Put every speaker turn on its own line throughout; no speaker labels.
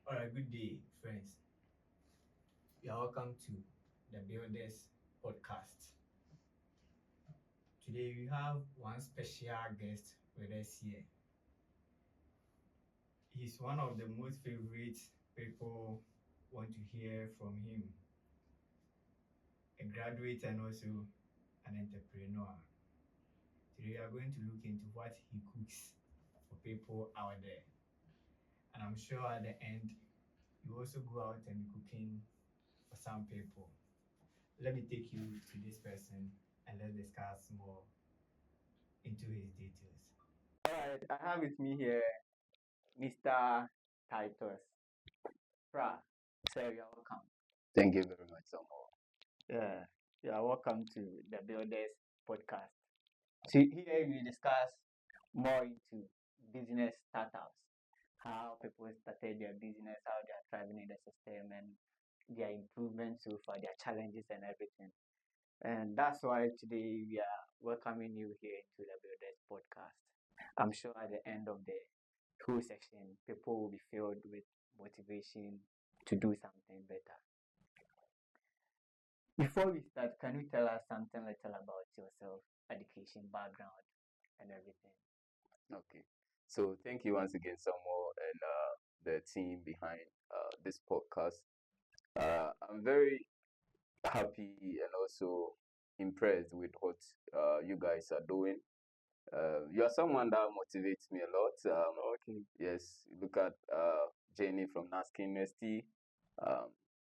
All right, good day, friends. You are welcome to the Builders Podcast. Today we have one special guest with us here. He's one of the most favorite people want to hear from him. A graduate and also an entrepreneur. Today we are going to look into what he cooks for people out there. And I'm sure at the end, you also go out and be cooking for some people. Let me take you to this person and let's discuss more into his details.
All right, I have with me here Mr. Titus Prah. Sir, you're welcome.
Thank you very much, Samuel.
Yeah, you are welcome to the Builders Podcast. So here we discuss more into business startups, how people started their business, how they are thriving in the system, and their improvements so far, their challenges and everything. And that's why today we are welcoming you here into the Builders Podcast. I'm sure at the end of the whole section, people will be filled with motivation to do something better. Before we start, can you tell us something little about yourself, education, background, and everything?
Okay. So thank you once again, Samuel, and the team behind this podcast. I'm very happy and also impressed with what you guys are doing. You are someone that motivates me a lot.
Okay.
Yes, look at Jenny from KNUST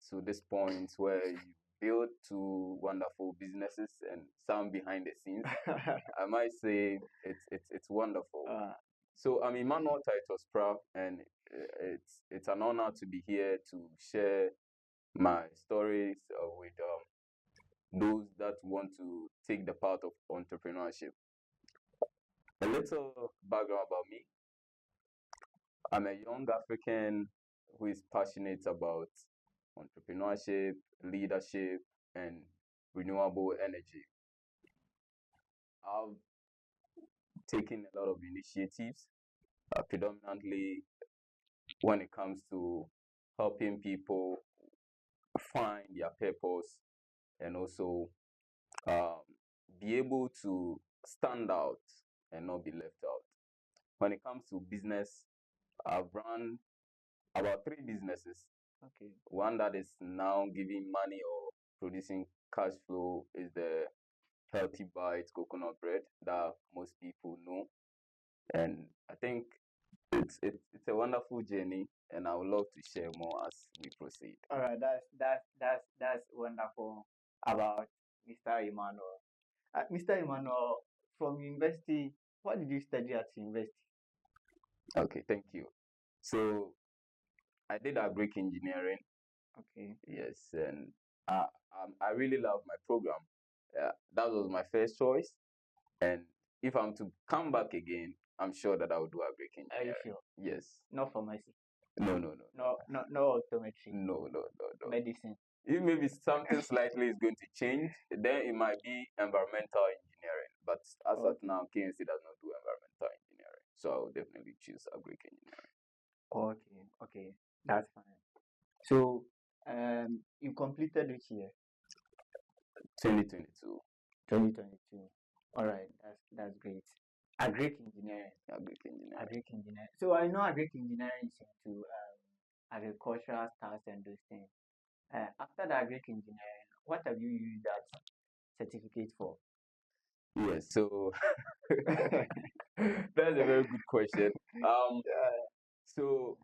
to this point where you build two wonderful businesses and some behind the scenes. I might say it's wonderful. So I'm Emmanuel Titus Prah, and it's an honor to be here to share my stories with those that want to take the path of entrepreneurship. A little background about me. I'm a young African who is passionate about entrepreneurship, leadership, and renewable energy. I've taken a lot of initiatives, predominantly when it comes to helping people find their purpose and also be able to stand out and not be left out. When it comes to business, I've run about 3 businesses.
Okay.
One that is now giving money or producing cash flow is the Healthy Byte coconut bread that most people know. And I think it's a wonderful journey, and I would love to share more as we proceed.
All right, that's wonderful about Mr. Emmanuel. Mr. Emmanuel, from university, what did you study at university?
Okay, thank you. So I did agric engineering.
Okay.
Yes, and I really love my program. That was my first choice, and if I'm to come back again, I'm sure that I will do agric
Are
engineering.
you sure?
Yes.
No pharmacy.
No.
No optometry.
No.
Medicine.
If maybe something slightly is going to change, then it might be environmental engineering. But as of now, KNC does not do environmental engineering, so I will definitely choose agric engineering.
Okay, that's fine. So, you completed which year?
2022.
2022. All right, that's great. Agric engineering.
Agric engineering.
So I know agric engineering is into agricultural stuff and those things. After the agric engineering, what have you used that certificate for?
Yes, so that's a very good question. So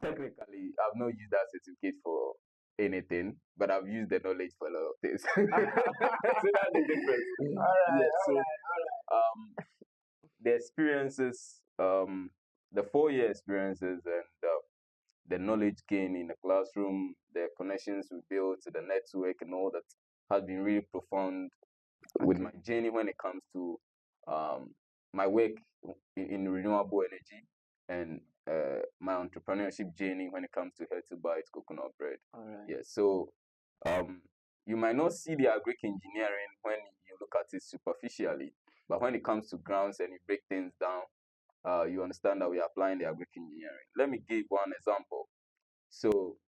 technically, I've not used that certificate for anything, but I've used the knowledge for a lot of things. So that's the difference. All right. The experiences, the 4-year experiences, and the knowledge gained in the classroom, the connections we built, the network, and all that has been really profound with my journey when it comes to my work in renewable energy and my entrepreneurship journey when it comes to Healthy Byte coconut bread.
All right.
Yeah, so you might not see the agric engineering when you look at it superficially, but when it comes to grounds and you break things down, you understand that we are applying the agric engineering. Let me give one example. So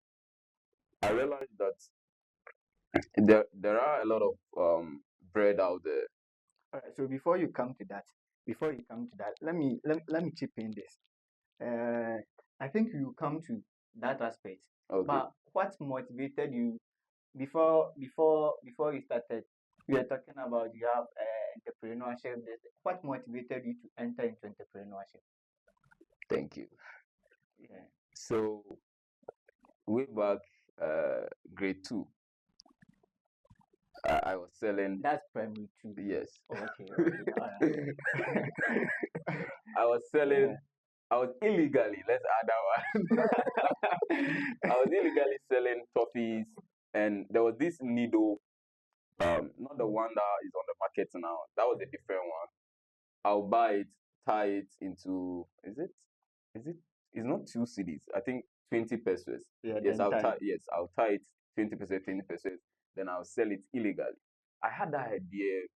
I realized that there are a lot of bread out there.
All right, so before you come to that, let me chip in this. I think you come to that aspect.
Okay.
But what motivated you before you started? We are talking about you have entrepreneurship. What motivated you to enter into entrepreneurship?
Thank you.
Yeah.
So way back grade 2, I was selling.
That's primary 2.
Yes.
Okay. All right.
I was selling.
Yeah.
I was illegally. Let's add that one. I was illegally selling toffees, and there was this needle. Not the one that is on the market now. That was a different one. I'll buy it, tie it into. Is it? It's not 2 cedis. I think 20 pesos.
Yeah.
Yes,
Then
I'll
time.
tie. Yes, I'll tie it 20 pesos, 20 pesos. Then I'll sell it illegally. I had that idea.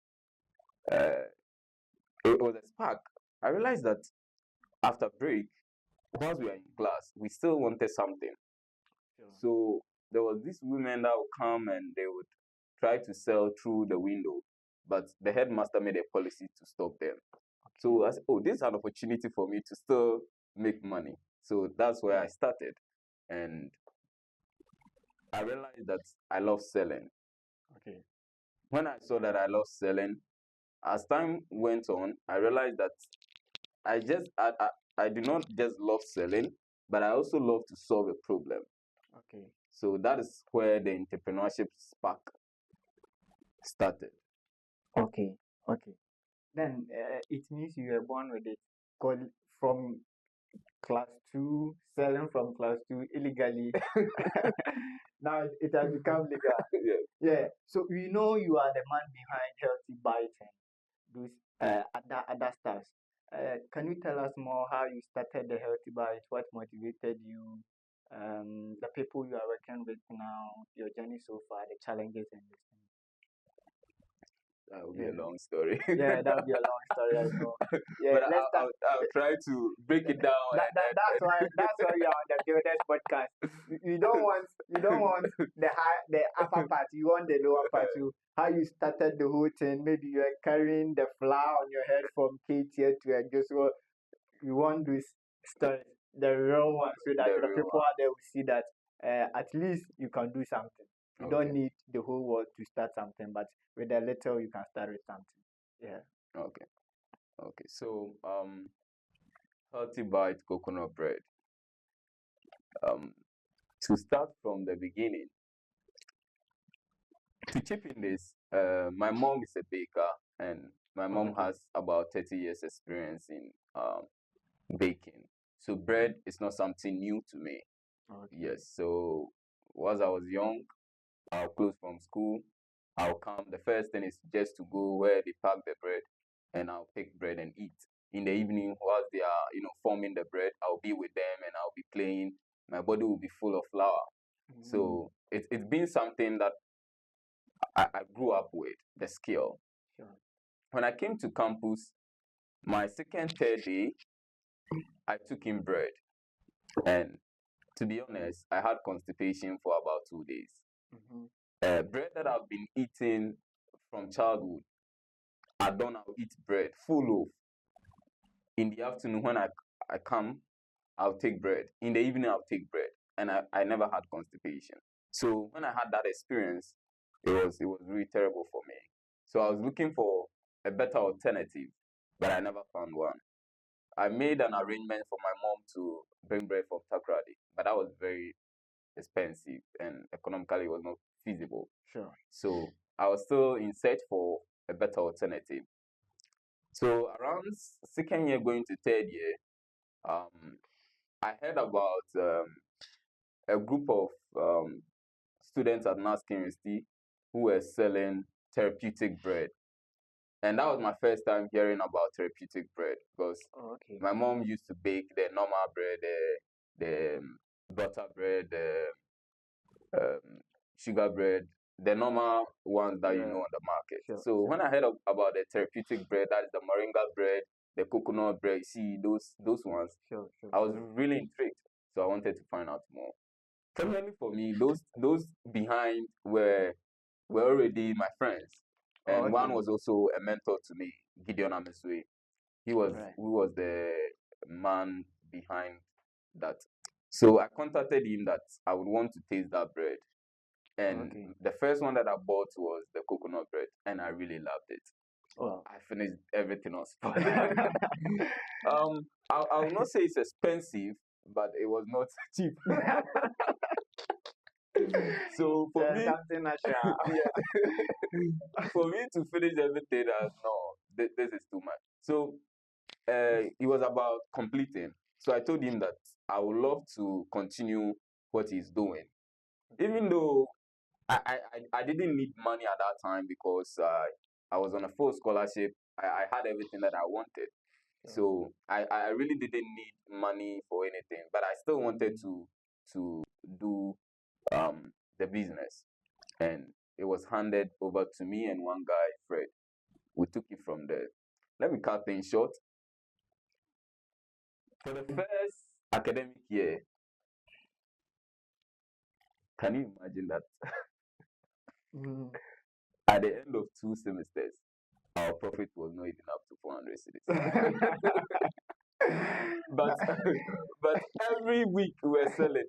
It was a spark. I realized that after break, once we were in class, we still wanted something.
Sure.
So there was this women that would come and they would try to sell through the window, but the headmaster made a policy to stop them. So I said, oh, this is an opportunity for me to still make money. So that's where I started. And I realized that I love selling.
Okay.
When I saw that I love selling, as time went on, I realized that I do not just love selling, but I also love to solve a problem.
Okay.
So that is where the entrepreneurship spark started.
Okay. Then it means you were born with it. Cause from class 2, selling from class 2 illegally. Now it has become legal.
Yeah.
Yeah. So we know you are the man behind Healthy Byte and those other stuff. Can you tell us more how you started the Healthy Byte? What motivated you? The people you are working with now, your journey so far, the challenges and this thing.
That would be a long story.
Yeah, that would be a long story as well. Yeah,
But
let's start.
I'll try to break it down.
That's why we are on the Builders podcast. You don't want the upper part. You want the lower part. You how you started the whole thing. Maybe you are carrying the flower on your head from Katie to a just well. You want this story, the real one, so that the people out there will see that at least you can do something. You don't need the whole world to start something, but with a little you can start with something. Yeah.
Okay. So Healthy Byte coconut bread. To start from the beginning, to chip in this, my mom is a baker, and my mom has about 30 years experience in baking. So bread is not something new to me. Yes. So once I was young, I'll close from school. I'll come. The first thing is just to go where they pack the bread, and I'll pick bread and eat. In the evening, whilst they are, forming the bread, I'll be with them and I'll be playing. My body will be full of flour. So it's been something that I grew up with, the skill.
Sure.
When I came to campus, my third day, I took in bread. And to be honest, I had constipation for about 2 days. Bread that I've been eating from childhood, I'll eat bread, full loaf. In the afternoon, when I come, I'll take bread. In the evening, I'll take bread. And I never had constipation. So when I had that experience, it was really terrible for me. So I was looking for a better alternative, but I never found one. I made an arrangement for my mom to bring bread from Takrady, but that was very expensive and economically it was not feasible.
Sure.
So I was still in search for a better alternative. So around second year going to third year, I heard about a group of students at KNUST University who were selling therapeutic bread. And that was my first time hearing about therapeutic bread because my mom used to bake the normal bread, the butter bread, the sugar bread, the normal ones that you know on the market. So when I heard about the therapeutic bread, that is the moringa bread, the coconut bread, see those ones, I was really intrigued. So I wanted to find out more. Fortunately for me, those behind were already my friends, and one
Okay.
was also a mentor to me, Gideon Amisue. He was
Right.
the man behind that. So I contacted him that I would want to taste that bread. And
Okay.
the first one that I bought was the coconut bread, and I really loved it.
Wow.
I finished everything on spot. I will not say it's expensive, but it was not cheap. So for me,
something natural.
yeah, for me to finish everything, no, this is too much. So it was about completing. So I told him that I would love to continue what he's doing, even though I didn't need money at that time because I was on a full scholarship. I had everything that I wanted. So I really didn't need money for anything, but I still wanted to do the business. And it was handed over to me and one guy, Fred. We took it from there. Let me cut things short. For the first academic year, can you imagine that
Mm.
at the end of 2 semesters, our profit was not even up to 400 cedis. but but every week we were selling.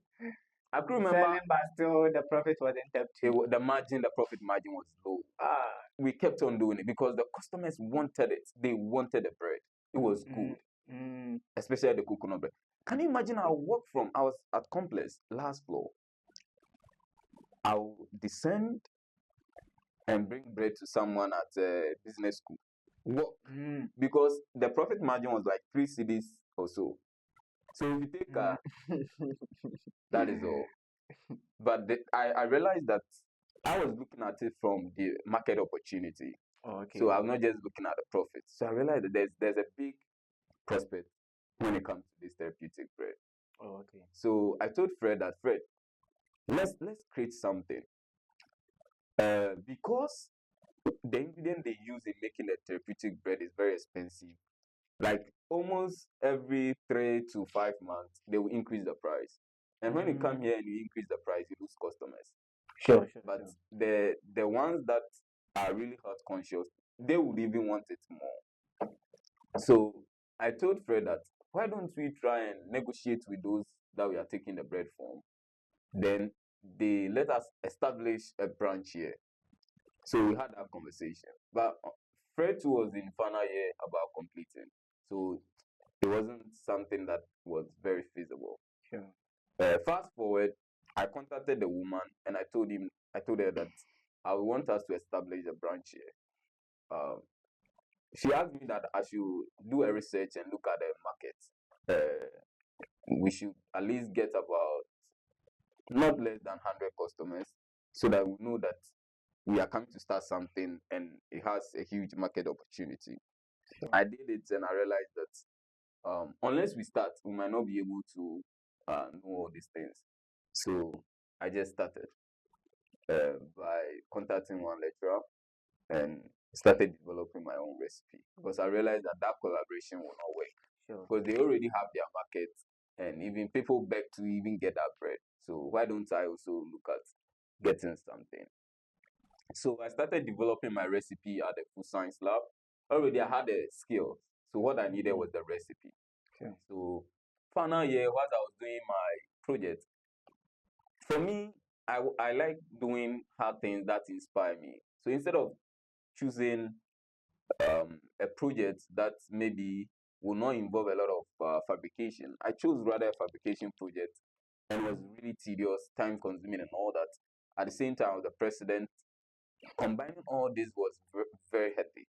I could remember
Selling, but still the profit wasn't empty.
the profit margin was low. We kept on doing it because the customers wanted it. They wanted the bread. It was good, especially the coconut bread. Can you imagine? I was at Complex, last floor. I'll descend and bring bread to someone at a business school. What? Because the profit margin was like 3 cedis or so. So if you take that is all. But I realized that I was looking at it from the market opportunity.
Okay.
So I'm not just looking at the profit. So I realized that there's a big prospect when it comes to this therapeutic bread.
Okay.
So I told Fred that let's create something. Because the ingredient they use in making the therapeutic bread is very expensive. Like almost every 3 to 5 months, they will increase the price. And when you come here and you increase the price, you lose customers.
Sure.
But the ones that are really health conscious, they would even want it more. So I told Fred that why don't we try and negotiate with those that we are taking the bread from? Then they let us establish a branch here. So we had that conversation. But Fred too was in final year about completing. So it wasn't something that was very feasible.
Sure.
Fast forward, I contacted the woman and I told her that I want us to establish a branch here. She asked me that I should do a research and look at the market. We should at least get about not less than 100 customers so that we know that we are coming to start something and it has a huge market opportunity.
Sure.
I did it and I realized that unless we start, we might not be able to know all these things. So I just started by contacting one lecturer and started developing my own recipe because I realized that collaboration will not work.
Sure.
Because they already have their market and even people beg to even get that bread. So why don't I also look at getting something? So I started developing my recipe at the food science lab. Already I had the skills. So what I needed was the recipe.
Okay.
So final year, while I was doing my project, for me, I like doing hard things that inspire me. So instead of choosing a project that maybe will not involve a lot of fabrication, I chose rather a fabrication project, and it was really tedious, time consuming, and all that. At the same time, I was the president. Combining all this was very hectic,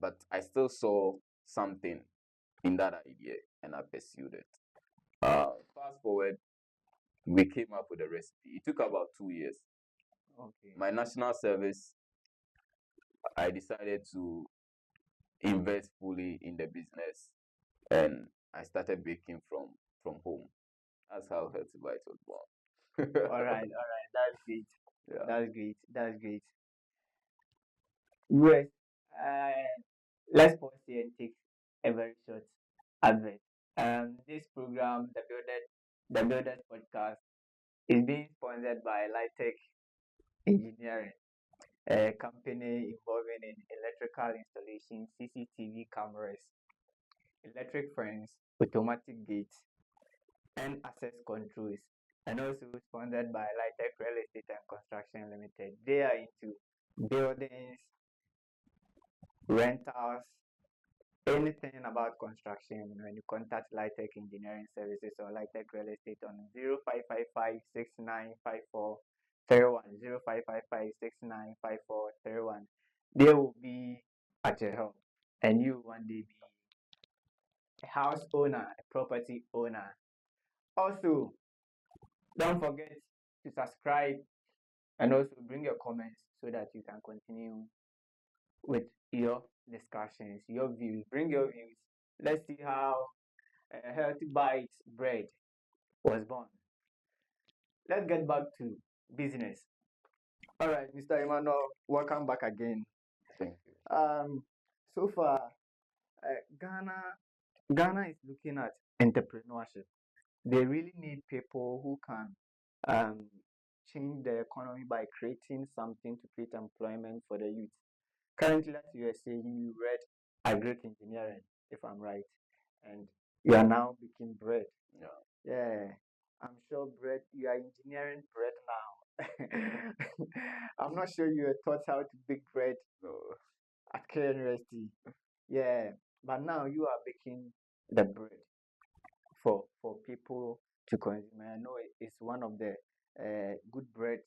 but I still saw something in that idea, and I pursued it. Fast forward, we came up with a recipe. It took about 2 years.
Okay.
My national service, I decided to invest fully in the business, and I started baking from home. That's how Healthy Byte was born.
All right. That's great.
Yeah.
That's great. Yes. Let's pause here and take a very short advert. This program, the Builders Podcast, is being sponsored by Lightech Engineering, a company involving in electrical installation, CCTV cameras, electric fence, automatic gates, and access controls, and also sponsored by Lightech Real Estate and Construction Limited. They are into buildings, rentals, anything about construction. When you contact Lightech Engineering Services or Lightech Real Estate on 0555 695431, they will be at your help, and you one day be a house owner, a property owner. Also, don't forget to subscribe and also bring your comments so that you can continue with your discussions, your views. Bring your views. Let's see how a Healthy Byte bread was born. Let's get back to business. All right, Mr. Emmanuel, welcome back again.
Thank you.
So far, Ghana is looking at entrepreneurship. They really need people who can um, change the economy by creating something to create employment for the youth. Currently, as you were saying, you read agric engineering, if I'm right, and you are now baking bread.
Yeah.
Yeah, I'm sure bread, you are engineering bread now. I'm not sure you were taught how to bake bread
No.
at KNUST. Yeah, but now you are baking the bread for people to consume. I know it's one of the good breads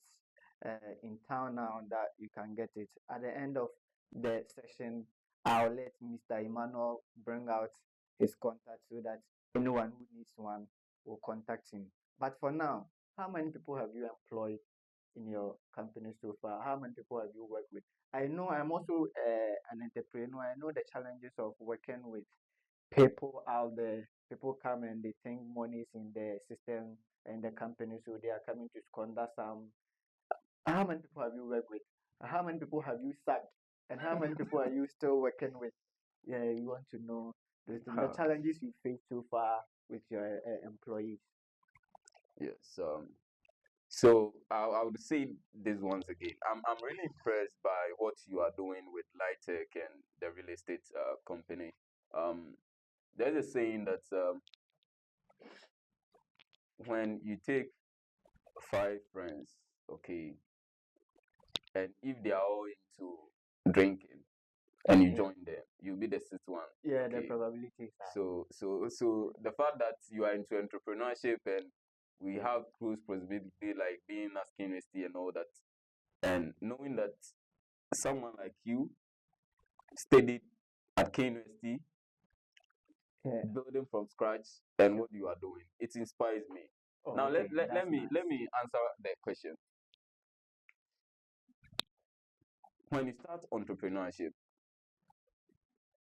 in town now that you can get it. At the end of the session, I'll let Mr. Emmanuel bring out his contact so that anyone who needs one will contact him. But for now, how many people have you employed in your company so far? How many people have you worked with? I know I'm also an entrepreneur. I know the challenges of working with people out there. People come and they think money is in the system and the company, so they are coming to squander some. How many people have you worked with? How many people have you sacked? And how many people are you still working with? Yeah, you want to know the challenges you face so far with your employees.
Yes. So I would say this once again. I'm really impressed by what you are doing with Lightech and the real estate company. There's a saying that when you take 5 friends, okay, and if they are all into drinking, and you join them, you'll be the sixth one.
Yeah, the
Okay.
probability is high.
So the fact that you are into entrepreneurship and we have close possibility like being at KNUST and all that, and knowing that someone like you studied at KNUST,
Yeah.
building from scratch, and what you are doing, it inspires me.
Oh,
Now
okay,
let
that's
me
nice.
let me answer the question. When you start entrepreneurship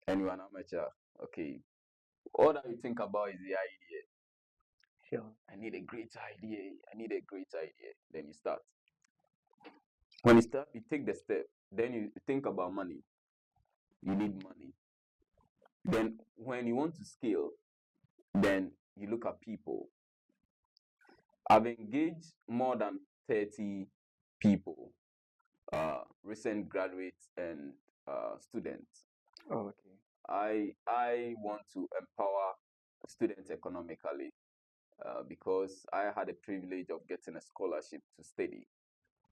and you're an amateur, okay, all that you think about is the idea.
Sure.
I need a great idea. I need a great idea. Then you start. When you start, you take the step. Then you think about money. You need money. Then when you want to scale, then you look at people. I've engaged more than 30 people, recent graduates and students.
Oh, okay.
I want to empower students economically because I had the privilege of getting a scholarship to study.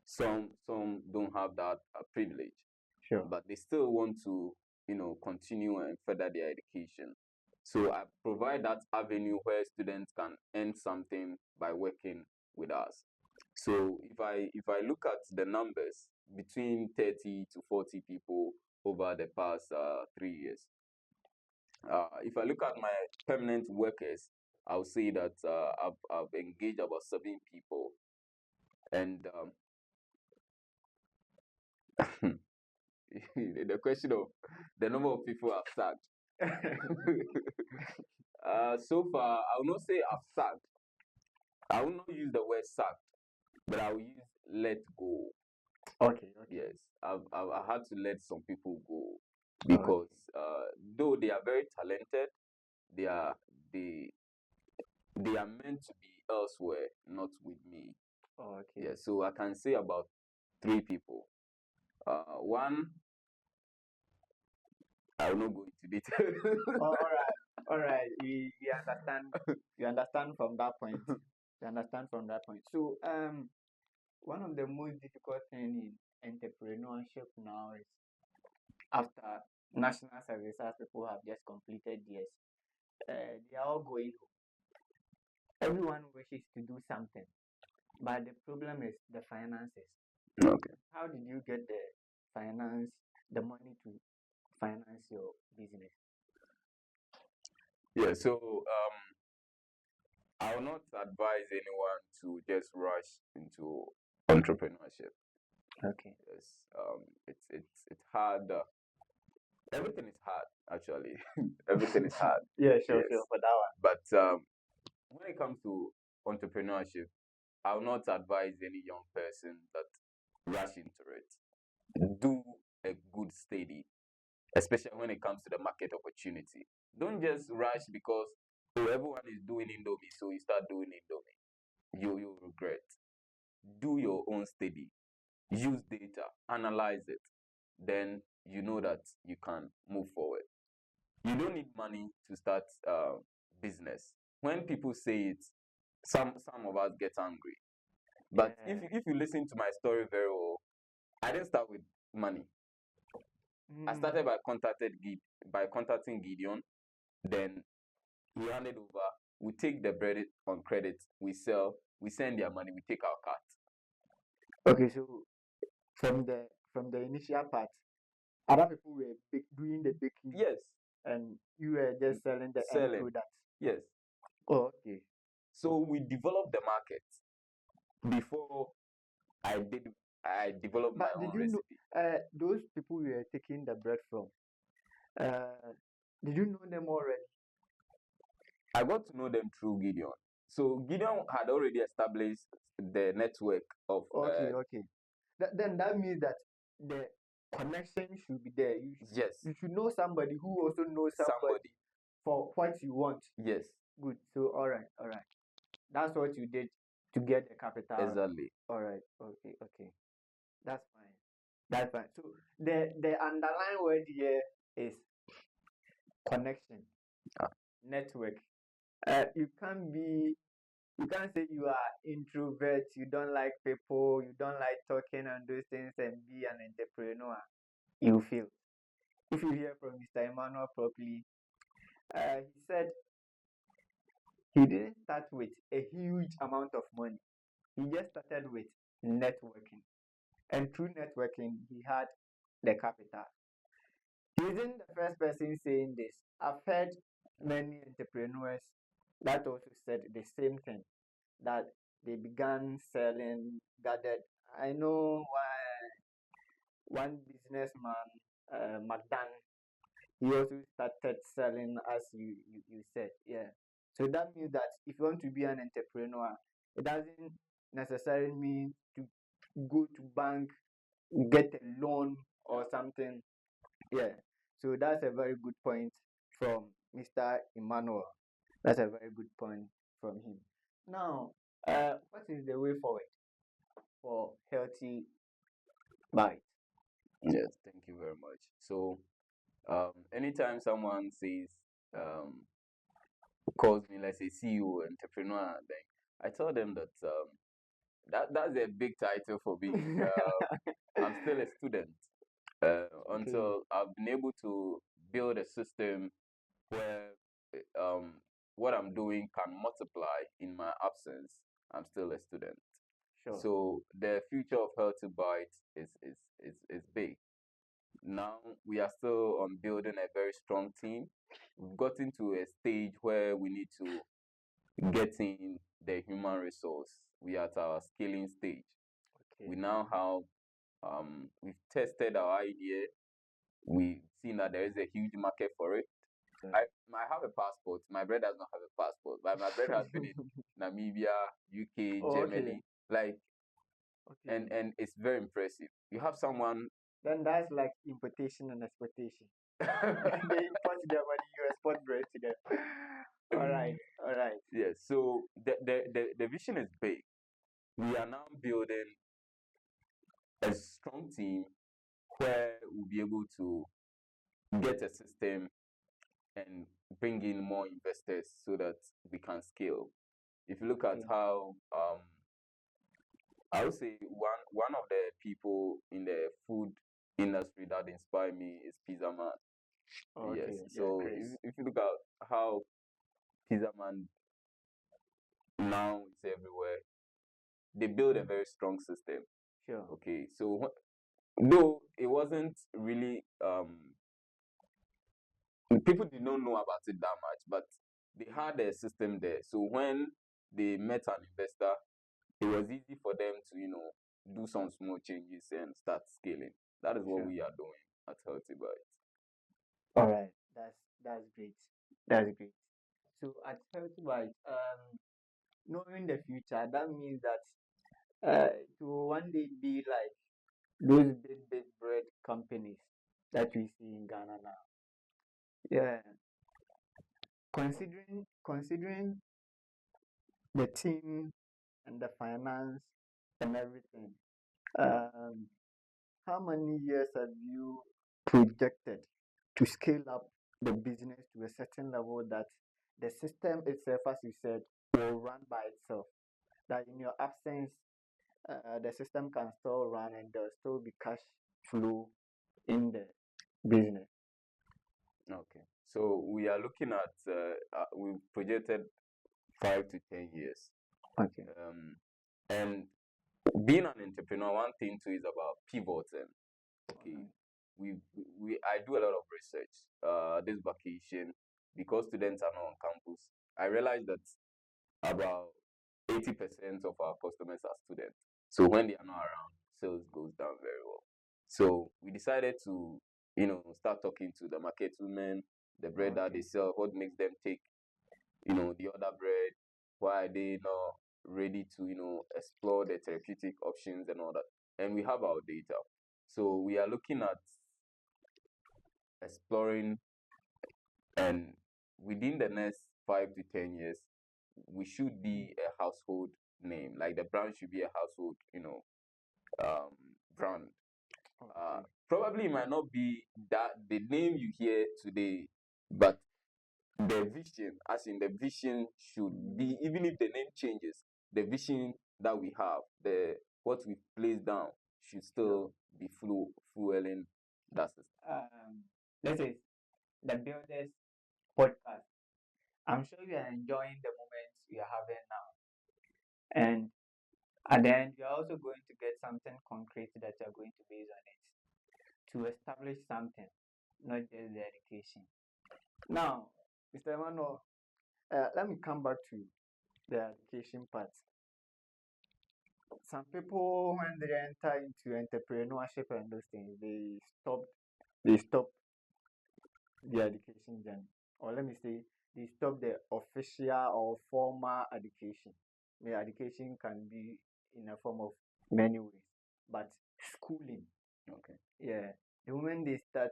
Some don't have that privilege,
Sure.
but they still want to continue and further their education. So I provide that avenue where students can earn something by working with us. So if I look at the numbers between 30 to 40 people over the past 3 years, if I look at my permanent workers, I'll say that I've engaged about 7 people, and the question of the number of people I've sacked. So far, I will not say I've sacked. I will not use the word sacked, but I will use let go.
Okay.
Yes, I had to let some people go because though they are very talented, they are they are meant to be elsewhere, not with me.
Oh, okay.
Yeah, so I can say about 3 people. One, I will not go into detail.
Oh, all right. We understand. You understand from that point. You understand from that point. So, one of the most difficult thing in entrepreneurship now is after national service, as people have just completed theirs, they are all going home. Everyone wishes to do something, but the problem is the finances.
Okay.
How did you get the money to finance your business?
Yeah, so I will not advise anyone to just rush into entrepreneurship.
Okay.
Yes, it's hard. Everything is hard, actually. Everything is hard.
Yeah, sure,
Yes.
sure, for that one.
But when it comes to entrepreneurship, I will not advise any young person that rush into it. Do a good study, especially when it comes to the market opportunity. Don't just rush because everyone is doing Indomie, so you start doing Indomie. You'll regret. Do your own study. Use data, analyze it. Then you know that you can move forward. You don't need money to start business. When people say it, some of us get angry. But if you listen to my story very well, I didn't start with money. I started by contacting Gideon. Then he handed over. We take the bread on credit. We sell. We send their money. We take our cut.
Okay, so from the initial part, other people were doing the baking.
Yes.
And you were just selling the end
Selling.
product.
Yes.
Oh, okay.
So we developed the market before I developed my own
Did you
recipe.
know those people you were taking the bread from? Did you know them already?
I got to know them through Gideon. So Gideon had already established the network of.
Okay. Then that means that the connection should be there.
Yes.
You should know somebody who also knows somebody for what you want.
Yes.
Good. So all right. That's what you did to get the capital.
Exactly.
All right. Okay. That's fine. So the underlying word here is connection, network. You can't say you are introvert, you don't like people, you don't like talking and those things and be an entrepreneur. You feel. If you hear from Mr. Emmanuel properly, he said he didn't start with a huge amount of money. He just started with networking. And through networking, he had the capital. He isn't the first person saying this. I've heard many entrepreneurs that also said the same thing, that they began selling, gathered. I know one businessman, McDan, he also started selling as you said. Yeah. So that means that if you want to be an entrepreneur, it doesn't necessarily mean to go to bank, get a loan or something. Yeah. So that's a very good point from Mr. Emmanuel. That's a very good point from him. Now, what is the way forward for Healthy Byte?
Yes, thank you very much. So, anytime someone says, calls me, let's say CEO, entrepreneur, then I tell them that that's a big title for me. I'm still a student. Until I've been able to build a system where what I'm doing can multiply in my absence, I'm still a student.
Sure.
So the future of Healthy Byte is big. Now we are still on building a very strong team. We've gotten to a stage where we need to get in the human resource. We are at our scaling stage.
Okay.
We now have we've tested our idea. We've seen that there is a huge market for it. I have a passport. My brother does not have a passport, but my brother has been in Namibia, UK, Germany, like, and it's very impressive. You have someone.
Then that's like importation and exportation. They import their money, you export bread to them. All right, all right.
Yeah, so the vision is big. We are now building a strong team where we'll be able to get a system and bring in more investors so that we can scale. If you look at
Okay.
how I would say one of the people in the food industry that inspired me is Pizza Man. Yes.
Okay. Yeah,
So
Chris.
if you look at how Pizza Man now is everywhere, they build a very strong system.
Sure.
Okay. So though it wasn't really people did not know about it that much, but they had a system there. So when they met an investor, it was easy for them to, do some small changes and start scaling. That is what
Sure.
we are doing at Healthy Byte.
All right. That's great. That's great. So at Healthy Byte, knowing the future, that means that to one day be like those big bread companies that we see in Ghana now. Yeah. Considering the team and the finance and everything, um, how many years have you projected to scale up the business to a certain level that the system itself, as you said, will run by itself? That in your absence, the system can still run and there'll still be cash flow in the business.
Okay. So we are looking at, we've projected 5 to 10 years.
Okay.
And being an entrepreneur, one thing too is about pivoting. Okay.
Alright.
I do a lot of research. This vacation, because students are not on campus, I realized that about 80% of our customers are students. So when they are not around, sales goes down very well. So we decided to, start talking to the market women, the bread that they
Okay.
sell, what makes them take, the other bread, why are they not ready to, explore the therapeutic options and all that. And we have our data. So we are looking at exploring, and within the next 5 to 10 years, we should be a household name. Like the brand should be a household, brand.
Okay.
Probably it might not be that the name you hear today, but the vision, as in the vision should be, even if the name changes, the vision that we have, the what we place down should still be fueling that system.
This is the Builders podcast. I'm sure you are enjoying the moments we are having now. And at the end, you're also going to get something concrete that you're going to base on it to establish something, not just the education. Now, Mr. Emmanuel, let me come back to the education part. Some people, when they enter into entrepreneurship and those things, they stop their education journey, or let me say, they stop the official or formal education. The education can be in a form of many ways, but schooling,
Okay.
yeah. The moment they start,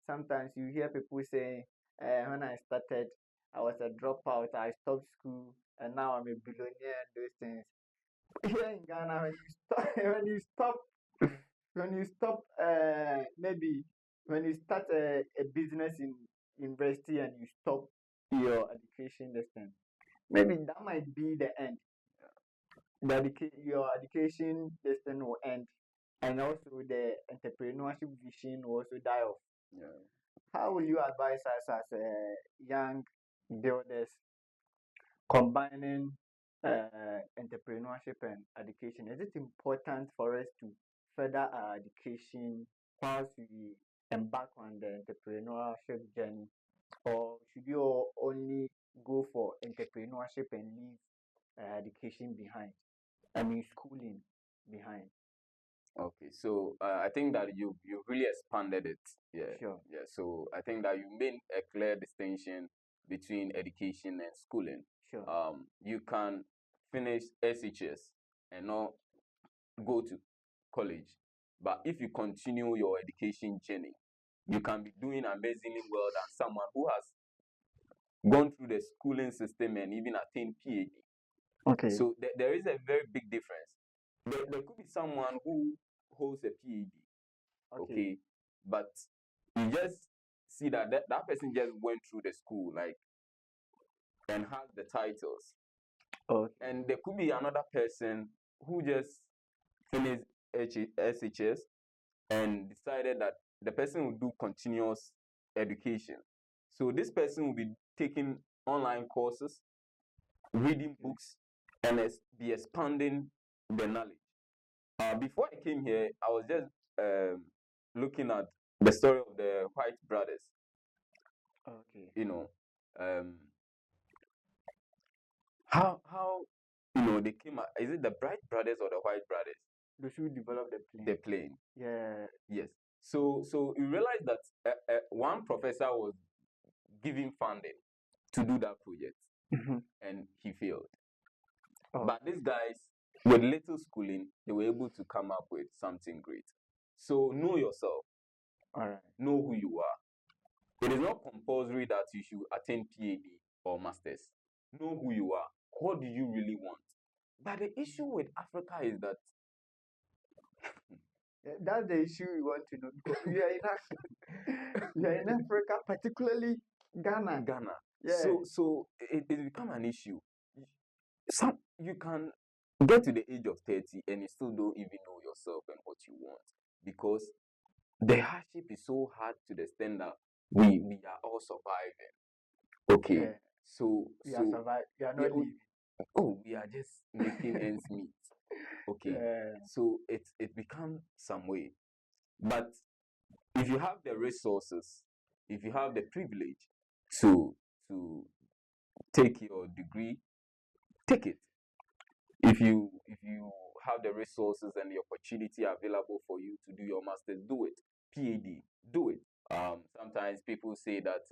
sometimes you hear people say, when I started, I was a dropout, I stopped school, and now I'm a billionaire and those things. Here in Ghana, maybe when you start a business in university and you stop your education distance, maybe that might be the end. Your education distance will end, and also the entrepreneurship vision will also die off.
Yeah.
How will you advise us as young builders combining entrepreneurship and education? Is it important for us to further our education whilst we embark on the entrepreneurship journey, or should you only go for entrepreneurship and leave education behind? I mean, schooling behind.
Okay, so I think that you really expanded it. Yeah,
Sure.
yeah. So I think that you made a clear distinction between education and schooling.
Sure.
You can finish SHS and not go to college, but if you continue your education journey, you can be doing amazingly well than someone who has gone through the schooling system and even attained PhD.
Okay.
So there is a very big difference. There could be someone who holds a PhD, okay, but you just see that person just went through the school, like, and has the titles.
Okay.
And there could be another person who just finished SHS and decided that the person will do continuous education. So this person will be taking online courses, reading books, and be expanding the knowledge. Before I came here, I was just looking at the story of the White brothers.
Okay.
You know, how they came out. Is it the Bright brothers or the White brothers?
Those who develop the plane.
The plane.
Yeah.
Yes. So you realize that one professor was given funding to do that project, and he failed. But these guys, with little schooling, they were able to come up with something great. So know yourself.
All right.
Know who you are. It is not compulsory that you should attain PhD or masters. Know who you are. What do you really want? But the issue with Africa is that
that's the issue we want to know, because we are in Africa. We are in Africa, particularly Ghana. Yeah.
So it become an issue. You can get to the age of 30 and you still don't even know yourself and what you want, because the hardship is so hard to the extent that we are all surviving. Okay.
Yeah.
So
We are surviving. We are not living.
We are just making ends meet. Okay.
Yeah.
So it becomes some way. But if you have the resources, if you have the privilege to take your degree, take it. If you have the resources and the opportunity available for you to do your master's, do it. PhD, do it. Sometimes people say that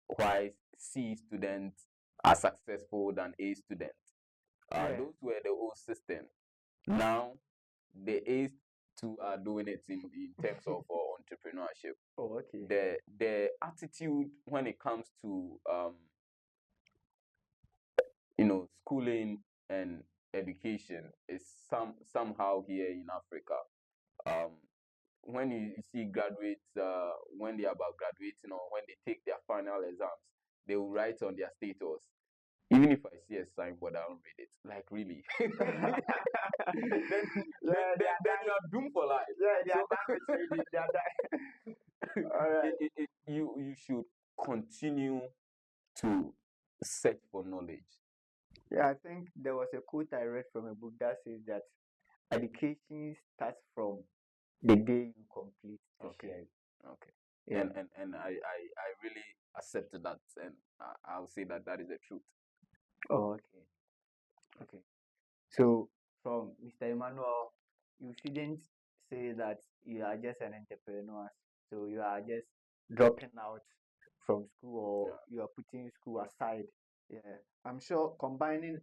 why C students are successful than A students. Those were the old system. Now the A's too are doing it in terms of entrepreneurship.
Oh, okay.
The attitude when it comes to schooling and education is somehow here in Africa. When you see graduates, when they are about graduating or when they take their final exams, they will write on their status. Even if I see a signboard, I don't read it. Like, really. then you are doomed for life.
Yeah, they are done with reading. They are done. All right.
You should continue to search for knowledge.
Yeah, I think there was a quote I read from a book that says that education starts from the day you complete tertiary.
Okay.
Yeah.
And I really accepted that, and I'll say that is the truth.
Oh, okay. Okay. So from Mr. Emmanuel, you shouldn't say that you are just an entrepreneur. So you are just dropping out from school, or you are putting school aside. Yeah, I'm sure combining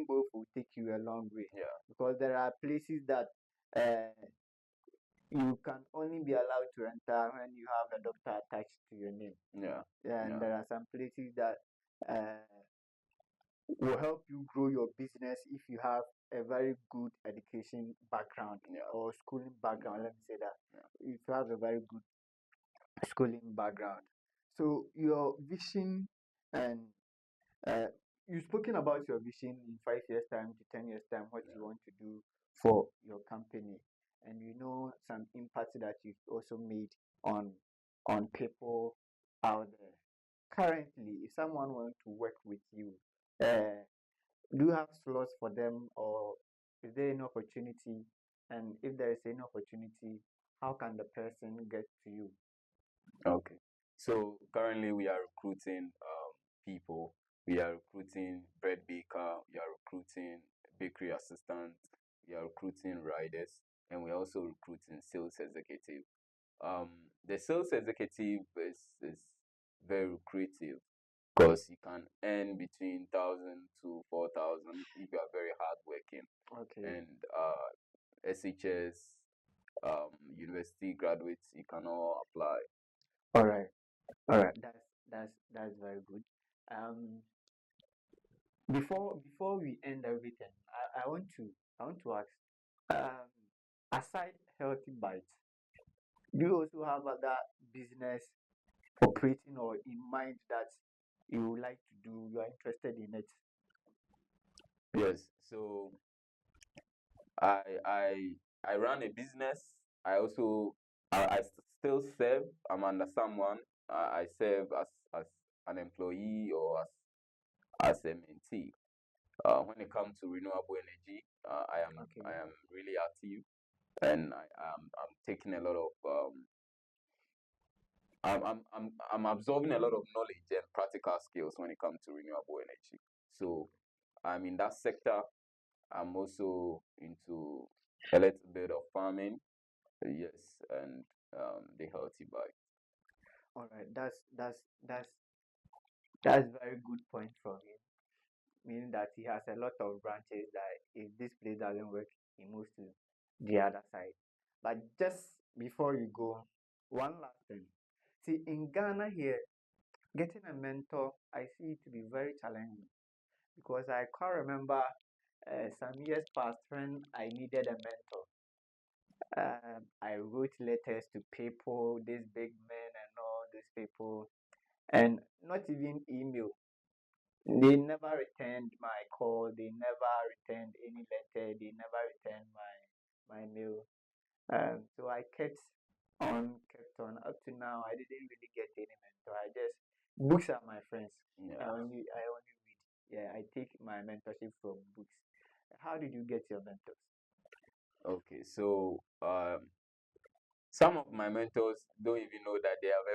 both will take you a long way.
Yeah.
Because there are places that you can only be allowed to enter when you have a doctor attached to your name.
Yeah.
Yeah, and there are some places that will help you grow your business if you have a very good education background or schooling background. Let me say that. If you have a very good schooling background. So your vision, and you've spoken about your vision in 5 years time to 10 years time, what you want to do for your company, and you know some impact that you've also made on people out there. Currently, if someone wants to work with you, do you have slots for them, or is there any opportunity? And if there is any opportunity, how can the person get to you?
Okay. So currently we are recruiting people. We are recruiting bread baker. We are recruiting bakery assistant. We are recruiting riders, and we are also recruiting sales executive. The sales executive is very lucrative because you can earn between 1,000 to 4,000 if you are very hardworking.
Okay.
And SHS, university graduates, you can all apply.
All right. That's very good. Um, before we end everything, I want to ask, um, aside Healthy Byte, do you also have other business operating or in mind that you would like to do? You are interested in it?
Yes. So I I I run a business. I also still serve. I'm under someone. I serve as an employee or as a mentee. When it comes to renewable energy,
Okay.
I am really active, and I'm taking a lot of I'm absorbing a lot of knowledge and practical skills when it comes to renewable energy. So I'm in that sector. I'm also into a little bit of farming, yes, and the healthy bike.
All right. That's very good point from him. Meaning that he has a lot of branches that if this place doesn't work, he moves to the other side. But just before you go, one last thing. See, in Ghana here, getting a mentor, I see it to be very challenging because I can't remember some years past when I needed a mentor. I wrote letters to people, these big men and all these people, and not even email. They never returned my call. They never returned any letter. They never returned my mail. So I kept on up to now. I didn't really get any mentor. I just books are my friends.
Yeah.
I only read. Yeah, I take my mentorship from books. How did you get your mentors?
Okay. So some of my mentors don't even know that they have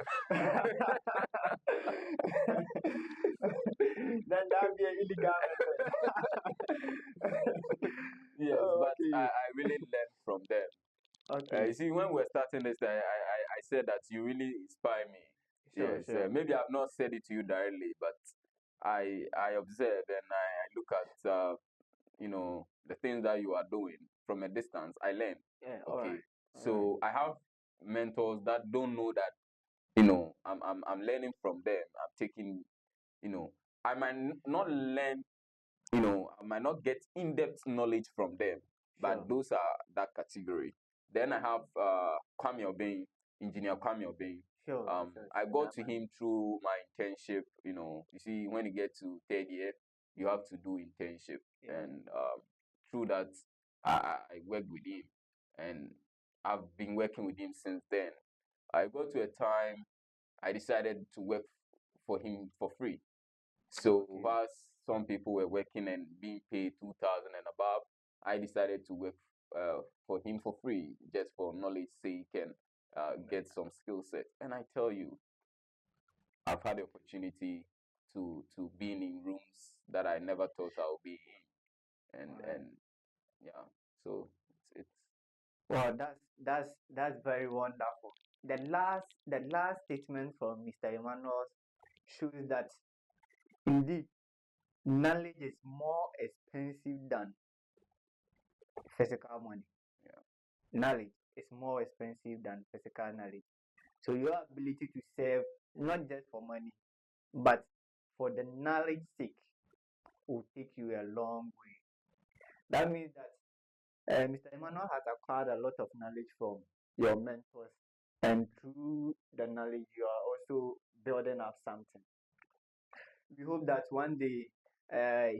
Then that'd be an illegal method.
yes,
Oh,
but
okay.
I really learned from them.
Okay.
You see, when we're starting this, I said that you really inspire me.
Sure,
Yes,
sure.
maybe I've not said it to you directly, but I observe and I look at the things that you are doing from a distance. I learn.
Yeah, all
Okay,
right. All right.
so I have mentors that don't know that I'm learning from them. I'm taking you know I might not learn I might not get in-depth knowledge from them,
Sure.
but those are that category. Then I have Kwame Obeng, engineer Kwame Obeng.
Sure, sure,
I
sure.
got
That
to
man.
him through my internship. You see, when you get to third year, you have to do internship,
Yeah.
and through that, I worked with him, and I've been working with him since then. I got to a time I decided to work for him for free. So
Okay.
whilst some people were working and being paid 2,000 and above, I decided to work for him for free, just for knowledge sake and get some skill set. And I tell you, I've had the opportunity to be in rooms that I never thought I would be in, and
All right.
yeah, so it's
Well, that's very wonderful. The last statement from Mr. Emmanuel shows that indeed knowledge is more expensive than physical money.
yeah,
Knowledge is more expensive than physical knowledge. So your ability to save not just for money, but for the knowledge sake will take you a long way. That means that Mr. Emmanuel has acquired a lot of knowledge from your mentors, and through the knowledge, you are also building up something. We hope that one day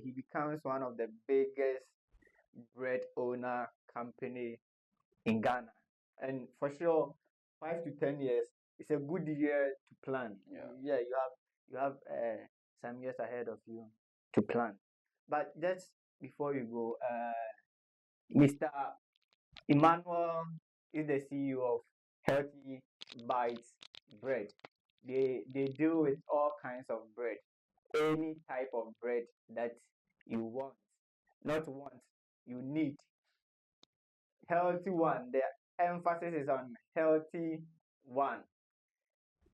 he becomes one of the biggest bread owner company in Ghana. And for sure, 5 to 10 years is a good year to plan.
yeah.
Yeah, you have some years ahead of you to plan. But just before you go, Mr. Emmanuel is the CEO of Healthy Bytes Bread. They deal with all kinds of bread, any type of bread that you want, not want, you need. Healthy one. The emphasis is on healthy one.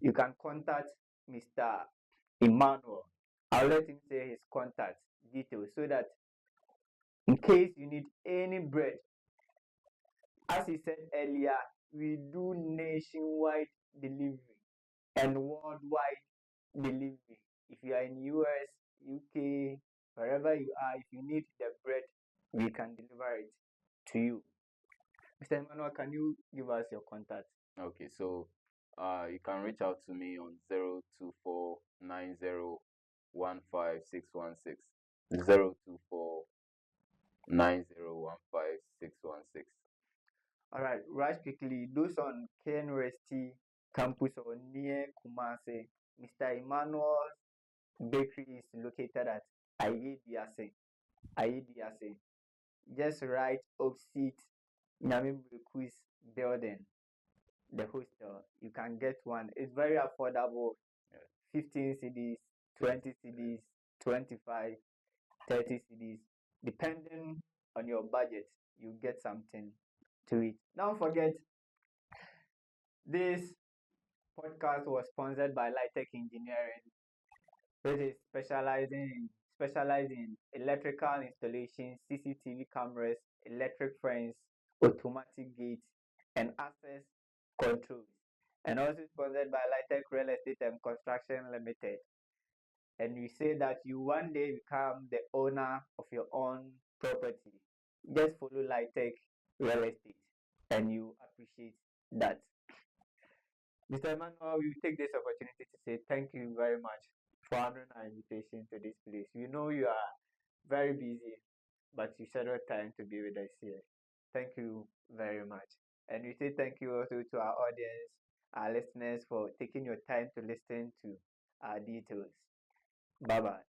You can contact Mr. Emmanuel. I'll let him say his contact details so that in case you need any bread, as he said earlier, we do nationwide delivery and worldwide delivery. If you are in US, UK, wherever you are, if you need the bread, we can deliver it to you. Mr. Emmanuel, can you give us your contact?
Okay, so you can reach out to me on 02490156116. 02490156116.
All right, right quickly, those on KNUST campus or near Kumasi, Mr. Emmanuel's bakery is located at Ayediase. Ayediase. Just right opposite Nyamimbreku's building, the hostel. You can get one. It's very affordable. 15 CDs, 20 CDs, 25, 30 CDs. Depending on your budget, you get something to it. Don't forget, this podcast was sponsored by Lightech Engineering, which is specialized in electrical installation, CCTV cameras, electric fence, automatic gates, and access controls. And also sponsored by Lightech Real Estate and Construction Limited. And we say that you one day become the owner of your own property. Just follow Lightech Real Estate, and you appreciate that. Mr. Emmanuel, we take this opportunity to say thank you very much for honoring our invitation to this place. We know you are very busy, but you scheduled time to be with us here. Thank you very much. And we say thank you also to our audience, our listeners, for taking your time to listen to our details. Bye bye.